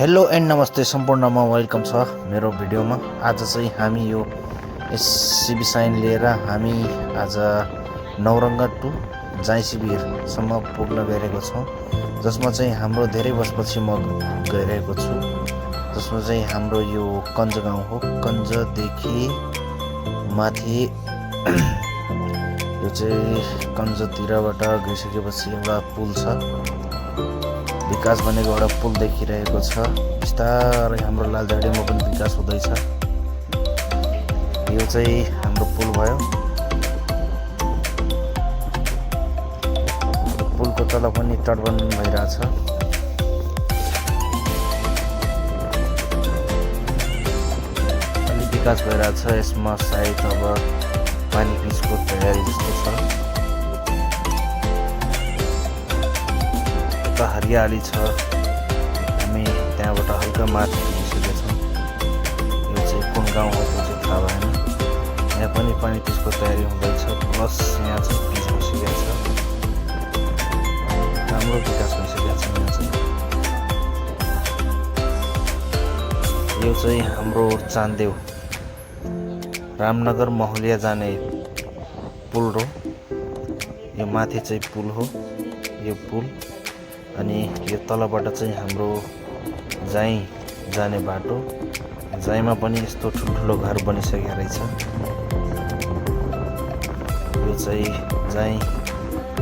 Hello and नमस्ते सम्पूर्णमा welcome छ मेरो भिडियोमा। आज चाहिँ हामी यो एससीबी साइन लिएर हामी आज नौरङ्गा टु जाई शिविरसम्म पुग्न गइरहेको छौँ, जसमा चाहिँ हाम्रो धेरै वर्षपछि म गइरहेको छु। जसमा चाहिँ हाम्रो यो कञ्ज गाउँ हो। कञ्जदेखि माथि यो चाहिँ कञ्जतिरबाट गइसकेपछि एउटा पुल छ, विकास भनेको एउटा पुल देखिरहेको छ। बिस्तारै हाम्रो लालझाडीमा पनि विकास हुँदैछ। यो चाहिँ हाम्रो पुल भयो। पुलको तल पनि तटबन्धन भइरहेछ। अलि विकास भइरहेछ। यसमा सायद अब पानी पिचको तयारी जस्तो छ। हरियाली छ। हामी त्यहाँबाट हल्का माथि पुगिसकेका छौँ। यो चाहिँ कुन गाउँ हो त्यो चाहिँ थाहा भएन। यहाँ पनि पानी पिचको तयारी हुँदैछ। प्लस यहाँ चाहिँ पिच भइसकेको छ। राम्रो विकास भइसकेको छ। यहाँ चाहिँ यो चाहिँ हाम्रो चान्देउ रामनगर महुलिया जाने पुल हो। यो माथि चाहिँ पुल हो, यो पुल। अनि यो तलबाट चाहिँ हाम्रो जाई जाने बाटो। जाईमा पनि यस्तो ठुल्ठुलो घर बनिसकेको रहेछ। यो चाहिँ जाई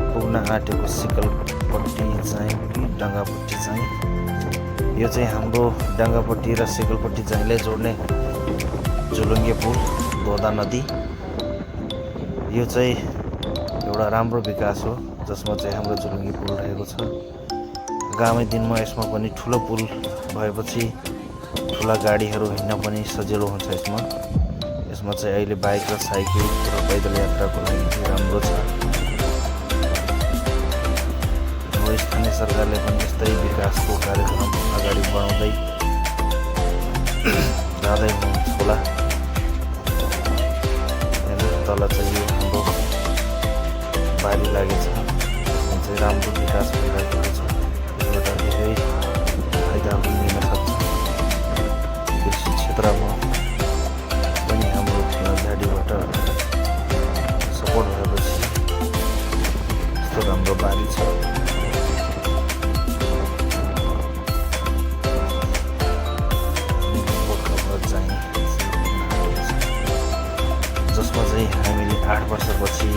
पुग्न आँटेको सिकलपट्टि जाई कि डङ्गापट्टि जाई। यो चाहिँ हाम्रो डङ्गापट्टि र सिकलपट्टि जाईलाई जोड्ने झुलुङ्गे पुल, दोदा नदी। यो चाहिँ एउटा राम्रो विकास हो, जसमा चाहिँ हाम्रो झुलुङ्गे पुल रहेको छ। आगामी दिनमा यसमा पनि ठुलो पुल भएपछि ठुला गाडीहरू हिँड्न पनि सजिलो हुन्छ। यसमा चाहिँ अहिले बाइक र साइकल र पैदल यात्राको लागि चाहिँ राम्रो छ। अब स्थानीय सरकारले पनि यस्तै विकासको कार्यक्रम अगाडि बढाउँदै जाँदै हुनुहुन्छ होला। तल चाहिँ यो हाम्रो बाली लागेछ, जुन चाहिँ राम्रो विकास भइरहेको छ। धेरै फाइदाहरू लिन सक्छ। कृषि क्षेत्रमा पनि हाम्रो लालझाडीबाट सपोर्ट भएपछि यस्तो राम्रो बारी छ। जसमा चाहिँ हामीले 8 वर्षपछि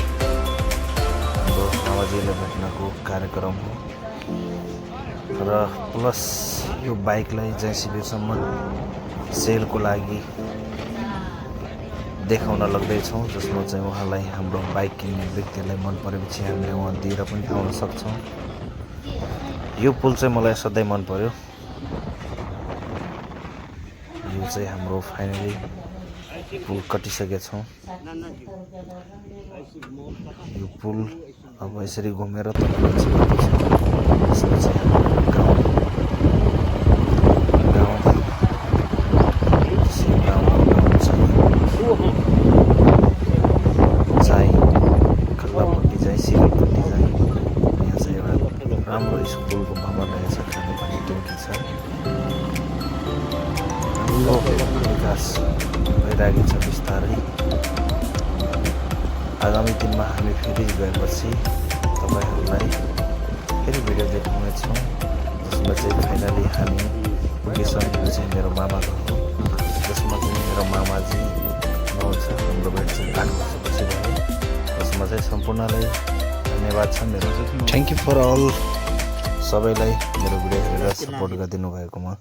हाम्रो मामाजीलाई भेट्नको कार्यक्रम हो। र प्लस यो बाइकलाई जाई शिविरसम्म सेलको लागि देखाउन लग्दैछौँ, जसमा चाहिँ उहाँलाई हाम्रो बाइक किन्ने व्यक्तिलाई मन परेपछि हामीले उहाँ दिएर पनि आउन सक्छौँ। यो पुल चाहिँ मलाई सधैँ मन पर्यो। यो चाहिँ हाम्रो फाइनली पुल कटिसकेका छौँ। यो पुल अब यसरी घुमेर राम्रो स्कुलको भवन रहेछ। खानेपानी ट्याङ्की छ। विकास भइरहेको छ बिस्तारै। आगामी दिनमा हामी फेरि गएपछि तपाईँहरूलाई फेरि भिडियो देखाउनेछौँ, जसमा चाहिँ फाइनली हामी पुगिसकेको चाहिँ मेरो मामाको हो, जसमा चाहिँ मेरो मामाजी हुनुहुन्छ। हाम्रो भेट चाहिँ 8 वर्षपछि भयो, जसमा चाहिँ सम्पूर्णलाई धन्यवाद छ मेरो। थ्याङ्क यू फर अल सबैलाई मेरो भिडियो हेरेर सपोर्ट गरिदिनु भएकोमा।